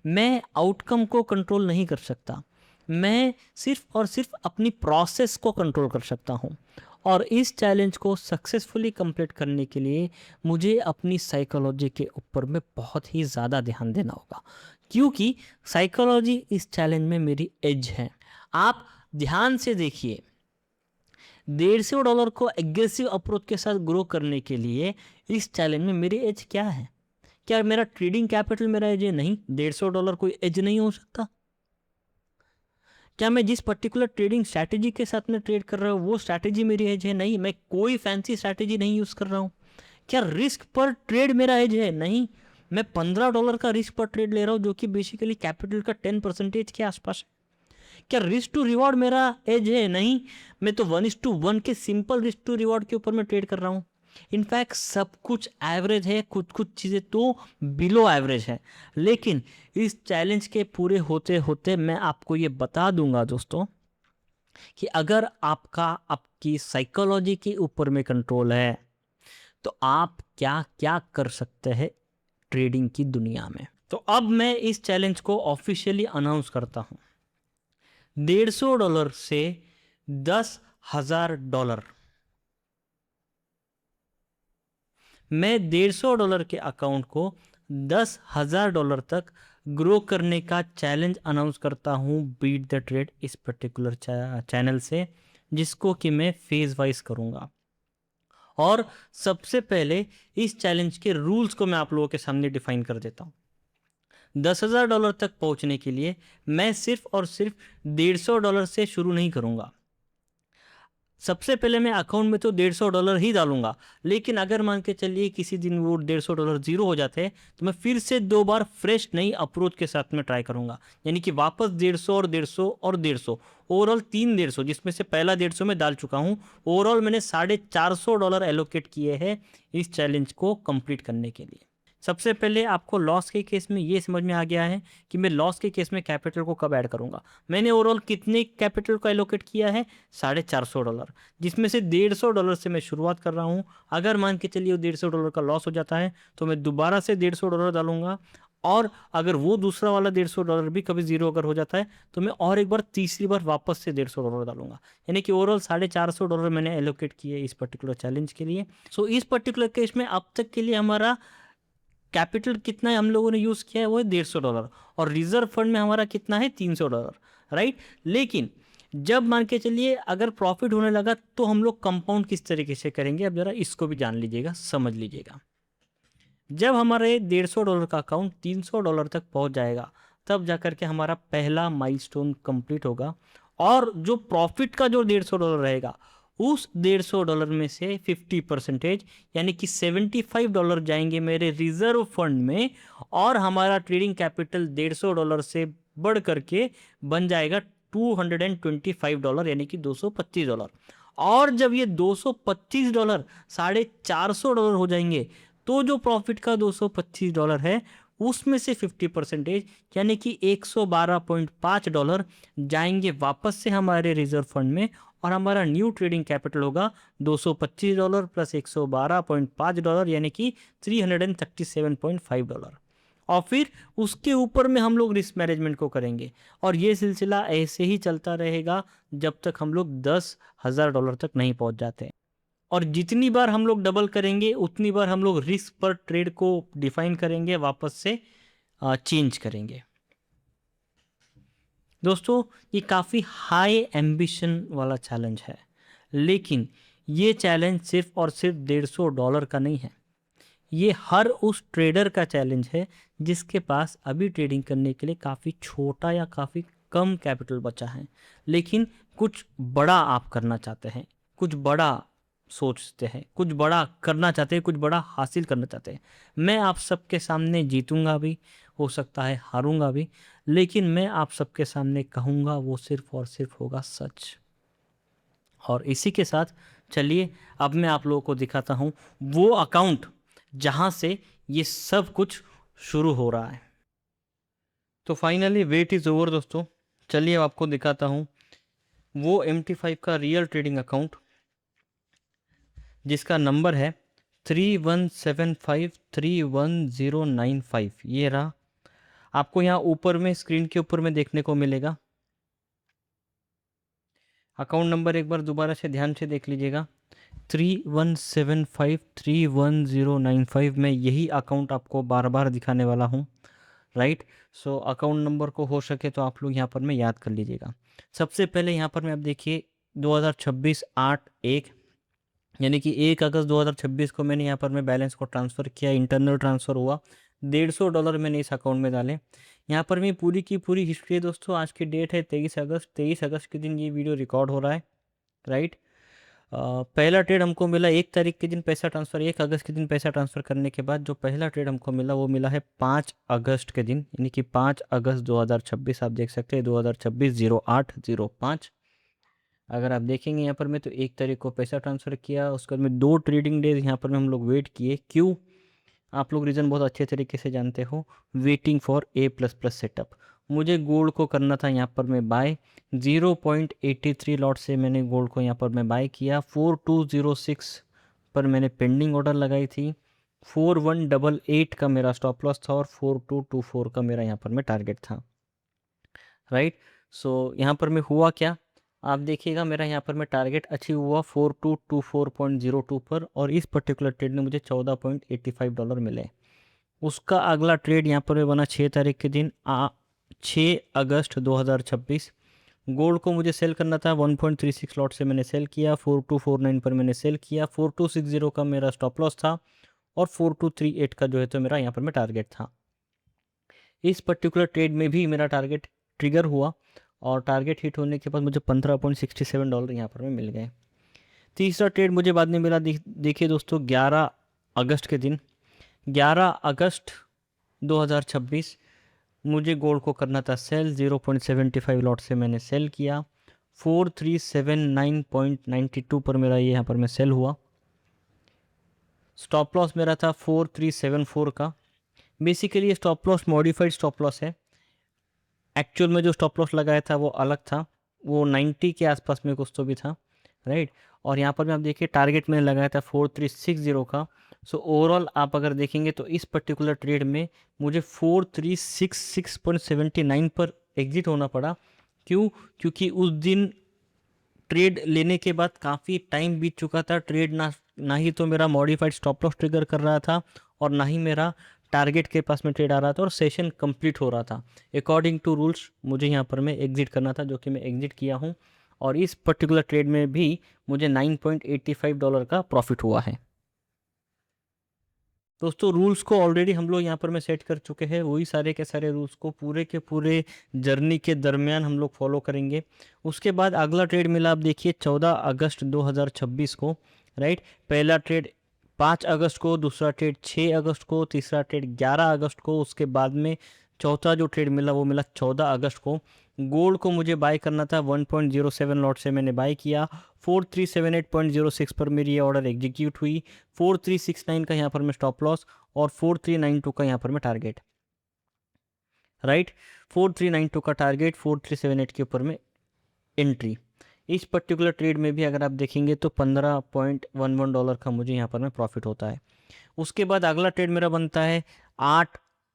मैं आउटकम को कंट्रोल नहीं कर सकता, मैं सिर्फ और सिर्फ अपनी प्रोसेस को कंट्रोल कर सकता हूँ, और इस चैलेंज को सक्सेसफुली कंप्लीट करने के लिए मुझे अपनी साइकोलॉजी के ऊपर में बहुत ही ज़्यादा ध्यान देना होगा, क्योंकि साइकोलॉजी इस चैलेंज में मेरी एज है। आप ध्यान से देखिए, $150 को एग्रेसिव अप्रोच के साथ ग्रो करने के लिए इस चैलेंज में मेरी एज क्या है? क्या मेरा ट्रेडिंग कैपिटल मेरा एज है? नहीं, $150 कोई एज नहीं हो सकता। क्या मैं जिस पर्टिकुलर ट्रेडिंग स्ट्रैटेजी के साथ में ट्रेड कर रहा हूँ वो स्ट्रैटेजी मेरी एज है? नहीं, मैं कोई फैंसी स्ट्रैटेजी नहीं यूज़ कर रहा हूँ। क्या रिस्क पर ट्रेड मेरा एज है? नहीं, मैं $15 का रिस्क पर ट्रेड ले रहा हूँ, जो कि बेसिकली कैपिटल का 10% के आसपास है। क्या रिस्क टू रिवॉर्ड मेरा एज है? नहीं, मैं तो 1:1 के सिंपल रिस्क टू रिवॉर्ड के ऊपर मैं ट्रेड कर रहा हूँ। इनफैक्ट सब कुछ एवरेज है, कुछ कुछ चीज़ें तो बिलो एवरेज है। लेकिन इस चैलेंज के पूरे होते होते मैं आपको ये बता दूंगा दोस्तों, कि अगर आपकी साइकोलॉजी के ऊपर में कंट्रोल है, तो आप क्या क्या कर सकते हैं ट्रेडिंग की दुनिया में। तो अब मैं इस चैलेंज को ऑफिशियली अनाउंस करता हूँ। $150 से $10,000, मैं $150 के अकाउंट को $10,000 तक ग्रो करने का चैलेंज अनाउंस करता हूँ बीट द ट्रेड इस पर्टिकुलर चैनल से, जिसको कि मैं फेज वाइज करूँगा। और सबसे पहले इस चैलेंज के रूल्स को मैं आप लोगों के सामने डिफाइन कर देता हूँ। $10,000 तक पहुंचने के लिए मैं सिर्फ और सिर्फ $150 से शुरू नहीं करूंगा। सबसे पहले मैं अकाउंट में तो $150 ही डालूंगा, लेकिन अगर मान के चलिए किसी दिन वो $150 जीरो हो जाते हैं तो मैं फिर से 2 बार फ्रेश नई अप्रोच के साथ में ट्राई करूंगा, यानी कि वापस 150 और 150 और 150, ओवरऑल 3 150, जिसमें से पहला 150 में डाल चुका हूँ। ओवरऑल मैंने $450 एलोकेट किए हैं इस चैलेंज को कंप्लीट करने के लिए। सबसे पहले आपको लॉस के केस में ये समझ में आ गया है कि मैं लॉस के केस में कैपिटल को कब ऐड करूंगा। मैंने ओवरऑल कितने कैपिटल को एलोकेट किया है, $450, जिसमें से $150 से मैं शुरुआत कर रहा हूं। अगर मान के चलिए $150 का लॉस हो जाता है तो मैं दोबारा से $150 डालूंगा, और अगर वो दूसरा वाला $150 भी कभी जीरो अगर हो जाता है तो मैं और एक बार तीसरी बार वापस से $150 डालूंगा, यानी कि ओवरऑल $450 मैंने एलोकेट किए इस पर्टिकुलर चैलेंज के लिए। सो इस पर्टिकुलर केस में अब तक के लिए हमारा कैपिटल कितना है हम लोगों ने यूज़ किया है, वो है $150, और रिजर्व फंड में हमारा कितना है, $300, राइट। लेकिन जब मान के चलिए अगर प्रॉफिट होने लगा तो हम लोग कंपाउंड किस तरीके से करेंगे, अब जरा इसको भी जान लीजिएगा, समझ लीजिएगा। जब हमारे $150 का अकाउंट $300 तक पहुंच जाएगा तब जाकर के हमारा पहला माइलस्टोन कंप्लीट होगा, और जो प्रॉफिट का जो $150 रहेगा उस $150 में से 50% यानी कि $75 जाएंगे मेरे रिजर्व फंड में, और हमारा ट्रेडिंग कैपिटल $150 से बढ़ करके बन जाएगा $225 यानी कि $225। और जब ये $225 $450 हो जाएंगे तो जो प्रॉफिट का $225 है उसमें से 50% यानी कि $112.5 जाएंगे वापस से हमारे रिजर्व फंड में, और हमारा न्यू ट्रेडिंग कैपिटल होगा $225 प्लस $112.5 यानी कि $337.5। और फिर उसके ऊपर में हम लोग रिस्क मैनेजमेंट को करेंगे, और ये सिलसिला ऐसे ही चलता रहेगा जब तक हम लोग $10,000 तक नहीं पहुंच जाते। और जितनी बार हम लोग डबल करेंगे उतनी बार हम लोग रिस्क पर ट्रेड को डिफाइन करेंगे, वापस से चेंज करेंगे। दोस्तों ये काफ़ी हाई एम्बिशन वाला चैलेंज है, लेकिन ये चैलेंज सिर्फ और सिर्फ $150 का नहीं है, ये हर उस ट्रेडर का चैलेंज है जिसके पास अभी ट्रेडिंग करने के लिए काफ़ी छोटा या काफ़ी कम कैपिटल बचा है, लेकिन कुछ बड़ा आप करना चाहते हैं, कुछ बड़ा सोचते हैं, कुछ बड़ा करना चाहते हैं, कुछ बड़ा हासिल करना चाहते हैं। मैं आप सबके सामने जीतूंगा भी, हो सकता है हारूंगा भी, लेकिन मैं आप सबके सामने कहूँगा वो सिर्फ और सिर्फ होगा सच। और इसी के साथ चलिए अब मैं आप लोगों को दिखाता हूँ वो अकाउंट जहाँ से ये सब कुछ शुरू हो रहा है। तो फाइनली वेट इज़ ओवर दोस्तों, चलिए आपको दिखाता हूँ वो MT5 का रियल ट्रेडिंग अकाउंट जिसका नंबर है 3175311095। ये रहा, आपको यहाँ ऊपर में स्क्रीन के ऊपर में देखने को मिलेगा। अकाउंट नंबर एक बार दोबारा से ध्यान से देख लीजिएगा, 3175311095। मैं यही अकाउंट आपको बार बार दिखाने वाला हूँ, राइट। सो अकाउंट नंबर को हो सके तो आप लोग यहाँ पर में याद कर लीजिएगा। सबसे पहले यहाँ पर में आप देखिए 2026/8/1 यानी कि 1 अगस्त 2026 को मैंने यहाँ पर मैं बैलेंस को ट्रांसफ़र किया, इंटरनल ट्रांसफ़र हुआ, $150 मैंने इस अकाउंट में डाले। यहाँ पर मैं पूरी की पूरी हिस्ट्री है दोस्तों, आज की डेट है 23 अगस्त, 23 अगस्त के दिन ये वीडियो रिकॉर्ड हो रहा है, राइट। पहला ट्रेड हमको मिला 1 तारीख के दिन पैसा ट्रांसफ़र, 1 अगस्त के दिन पैसा ट्रांसफ़र करने के बाद जो पहला ट्रेड हमको मिला वो मिला है 5 अगस्त के दिन, यानी कि 5 अगस्त 2026। आप देख सकते हैं 2026-08-05। अगर आप देखेंगे यहाँ पर मैं तो 1 तारीख को पैसा ट्रांसफ़र किया, उसके बाद में 2 ट्रेडिंग डेज यहाँ पर में हम लोग वेट किए। क्यों? आप लोग रीज़न बहुत अच्छे तरीके से जानते हो, वेटिंग फॉर A++ सेटअप। मुझे गोल्ड को करना था यहाँ पर मैं बाय, 0.83 लॉट से मैंने गोल्ड को यहाँ पर मैं बाय किया। 4206 पर मैंने पेंडिंग ऑर्डर लगाई थी, 4188 का मेरा स्टॉप लॉस था, और 4224 का मेरा यहाँ पर मैं टारगेट था, राइट। सो यहाँ पर मैं हुआ क्या, आप देखिएगा मेरा यहाँ पर मैं टारगेट अचीव हुआ 4224.02 पर, और इस पर्टिकुलर ट्रेड में मुझे $14.85 मिले। उसका अगला ट्रेड यहाँ पर बना 6 तारीख के दिन 6 अगस्त 2026। गोल्ड को मुझे सेल करना था, 1.36 लॉट से मैंने सेल किया, 4249 पर मैंने सेल किया, 4260 का मेरा स्टॉप लॉस था, और 4238 का जो है तो मेरा यहाँ पर मैं टारगेट था। इस पर्टिकुलर ट्रेड में भी मेरा टारगेट ट्रिगर हुआ और टारगेट हिट होने के बाद मुझे $15.67 यहाँ पर में मिल गए। तीसरा ट्रेड मुझे बाद में मिला, देखिए दोस्तों, 11 अगस्त के दिन, 11 अगस्त 2026 मुझे गोल्ड को करना था सेल। 0.75 लॉट से मैंने सेल किया। 4379.92 पर मेरा ये यहाँ पर मैं सेल हुआ। स्टॉप लॉस मेरा था 4374 का। बेसिकली ये stop loss modified stop loss है। एक्चुअल में जो स्टॉप लॉस लगाया था वो अलग था, वो 90 के आसपास में कुछ तो भी था, राइट। और यहाँ पर भी आप देखिए टारगेट मैंने लगाया था 4360 का। सो ओवरऑल आप अगर देखेंगे तो इस पर्टिकुलर ट्रेड में मुझे 4366.79 पर एग्जिट होना पड़ा। क्यों? क्योंकि उस दिन ट्रेड लेने के बाद काफ़ी टाइम बीत चुका था। ट्रेड ना ही तो मेरा मॉडिफाइड स्टॉप लॉस ट्रिगर कर रहा था और ना ही मेरा टारगेट के पास में ट्रेड आ रहा था और सेशन कंप्लीट हो रहा था। अकॉर्डिंग टू रूल्स मुझे यहाँ पर मैं एग्जिट करना था, जो कि मैं एग्जिट किया हूँ। और इस पर्टिकुलर ट्रेड में भी मुझे $9.85 का प्रॉफिट हुआ है। दोस्तों रूल्स को ऑलरेडी हम लोग यहाँ पर मैं सेट कर चुके हैं, वही सारे के सारे रूल्स को पूरे के पूरे जर्नी के दरमियान हम लोग फॉलो करेंगे। उसके बाद अगला ट्रेड मिला, आप देखिए 14 अगस्त 2026 को, राइट। पहला ट्रेड 5 अगस्त को, दूसरा ट्रेड 6 अगस्त को, तीसरा ट्रेड 11 अगस्त को, उसके बाद में चौथा जो ट्रेड मिला वो मिला 14 अगस्त को। गोल्ड को मुझे बाय करना था 1.07 लॉट से मैंने बाय किया। 4378.06 पर मेरी ये ऑर्डर एग्जीक्यूट हुई। 4369 का यहाँ पर मैं स्टॉप लॉस और 4392 का यहाँ पर मैं टारगेट, राइट। 4392 का टारगेट, 4378 के ऊपर में एंट्री। इस पर्टिकुलर ट्रेड में भी अगर आप देखेंगे तो $15.11 का मुझे यहाँ पर में प्रॉफिट होता है। उसके बाद अगला ट्रेड मेरा बनता है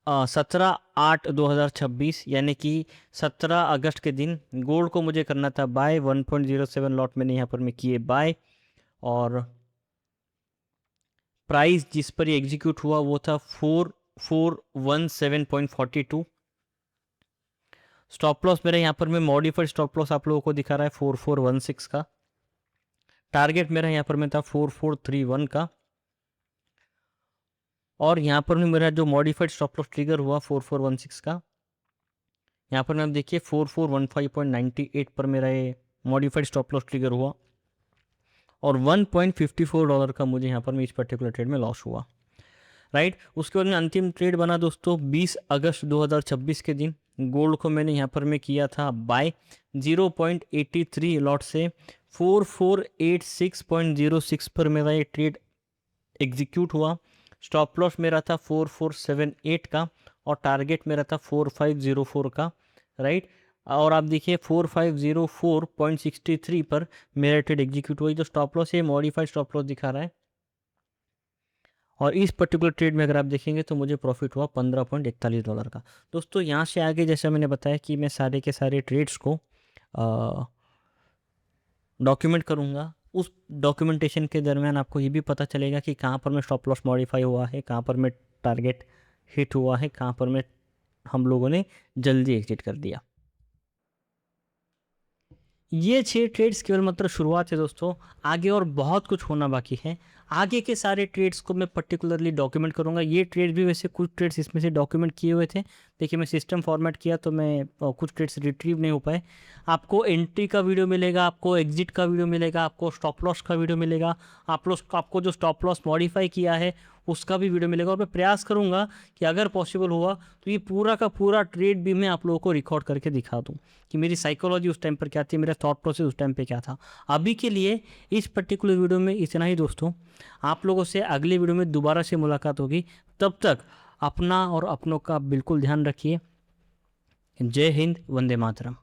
17/8/2026 यानी कि 17 अगस्त के दिन। गोल्ड को मुझे करना था बाय, 1.07 लॉट मैंने यहाँ पर मैं किए बाय और प्राइस जिस पर ये एग्जीक्यूट हुआ वो था 4417.42। स्टॉप लॉस मेरा यहाँ पर मैं मॉडिफाइड स्टॉप लॉस आप लोगों को दिखा रहा है 4416 का। टारगेट मेरा यहाँ पर मैं था 4431 का और यहाँ पर भी मेरा जो मॉडिफाइड स्टॉप लॉस ट्रिगर हुआ 4416 का। यहाँ पर आप देखिए 4415.98 पर मेरा ये मॉडिफाइड स्टॉप लॉस ट्रिगर हुआ और $1.54 का मुझे यहाँ पर मैं इस पर्टिकुलर ट्रेड में लॉस हुआ, राइट। उसके बाद में अंतिम ट्रेड बना दोस्तों 20 अगस्त 2026 के दिन। गोल्ड को मैंने यहाँ पर मैं किया था बाय 0.83 लॉट से। 4486.06 पर मेरा ये ट्रेड एग्जीक्यूट हुआ। स्टॉप लॉस मेरा था 4478 का और टारगेट मेरा था 4504 का, राइट। और आप देखिए 4504.63 पर मेरा ट्रेड एग्जीक्यूट हुआ। जो स्टॉप लॉस है मॉडिफाइड स्टॉप लॉस दिखा रहा है और इस पर्टिकुलर ट्रेड में अगर आप देखेंगे तो मुझे प्रॉफिट हुआ $15.41 का। दोस्तों यहाँ से आगे जैसा मैंने बताया कि मैं सारे के सारे ट्रेड्स को डॉक्यूमेंट करूँगा। उस डॉक्यूमेंटेशन के दरमियान आपको ये भी पता चलेगा कि कहाँ पर मैं स्टॉप लॉस मॉडिफाई हुआ है, कहाँ पर मैं टारगेट हिट हुआ है, कहाँ पर मैं हम लोगों ने जल्दी एग्जिट कर दिया। ये 6 ट्रेड्स केवल मात्र शुरुआत है दोस्तों, आगे और बहुत कुछ होना बाकी है। आगे के सारे ट्रेड्स को मैं पर्टिकुलरली डॉक्यूमेंट करूंगा। ये ट्रेड भी वैसे कुछ ट्रेड्स इसमें से डॉक्यूमेंट किए हुए थे। देखिए मैं सिस्टम फॉर्मेट किया तो मैं कुछ ट्रेड्स रिट्रीव नहीं हो पाए। आपको एंट्री का वीडियो मिलेगा, आपको एग्जिट का वीडियो मिलेगा, आपको स्टॉप लॉस का वीडियो मिलेगा, आपको जो स्टॉप लॉस मॉडिफाई किया है उसका भी वीडियो मिलेगा। और मैं प्रयास करूंगा कि अगर पॉसिबल हुआ तो ये पूरा का पूरा ट्रेड भी मैं आप लोगों को रिकॉर्ड करके दिखा दूँ कि मेरी साइकोलॉजी उस टाइम पर क्या थी, मेरा थॉट प्रोसेस उस टाइम पे क्या था। अभी के लिए इस पर्टिकुलर वीडियो में इतना ही दोस्तों। आप लोगों से अगले वीडियो में दोबारा से मुलाकात होगी। तब तक अपना और अपनों का बिल्कुल ध्यान रखिए। जय हिंद, वंदे मातरम।